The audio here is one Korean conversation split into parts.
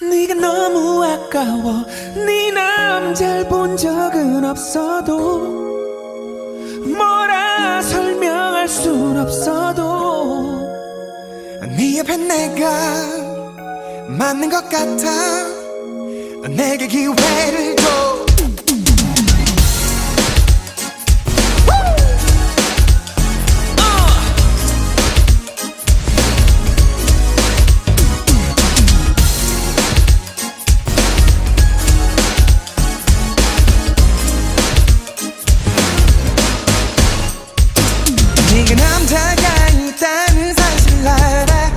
네가 너무 아까워. 네 남잘 본 적은 없어도 뭐라 설명할 순 없어도 네 옆에 내가 맞는 것 같아. 내게 기회를 줘. 네가 남자가 있다는 사실을 알아.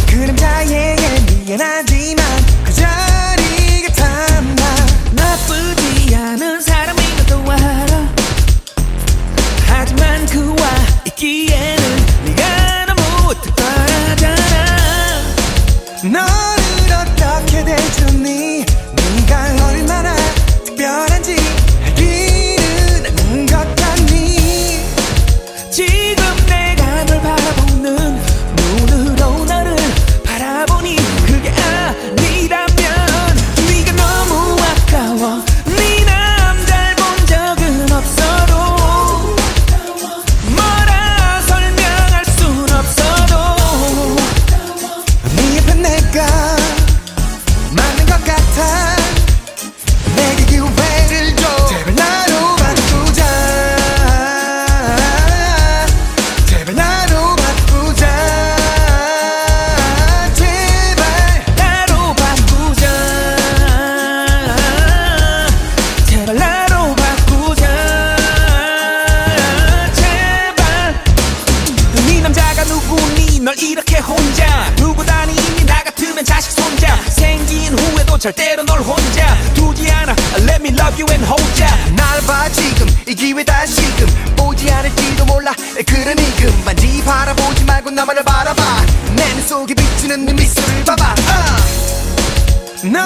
그 남자에게 미안하지만 그 자리가 탐나. 나쁘지 않은 사람인 것도 알아. 하지만 그와 있기에는 네가 너무 특별하잖아. 너를 어떻게 대줬니? 네가 얼마나 특별한지 알기는 않는 것 같니? 지금 내가 널 바라보는 눈으로 너를 바라보니 그게 아니라면 네가 너무 아까워. 네 남잘 본 적은 없어도 뭐라 설명할 순 없어도 네 옆에 내가 맞는 것 같아. 내게 기회를 줘. 제발 나로 바꾸자. 제발 나로 바꾸자. 제발 나로 바꾸자. 제발 나로 바꾸자. 제발. 네 남자가 누구니? 널 이렇게 혼자 두고 다니니? 나 같으면 자식 손자 생긴 후에도 절대로 널 혼자 두지 않아. Let me love you and hold ya. 날 봐 지금 이 기회 다시금 오지 않을지도 몰라. 그러니 그만지 바라보지 말고 나만을 바라봐. 내 눈 속에 비추는 네 미소를 봐봐. 너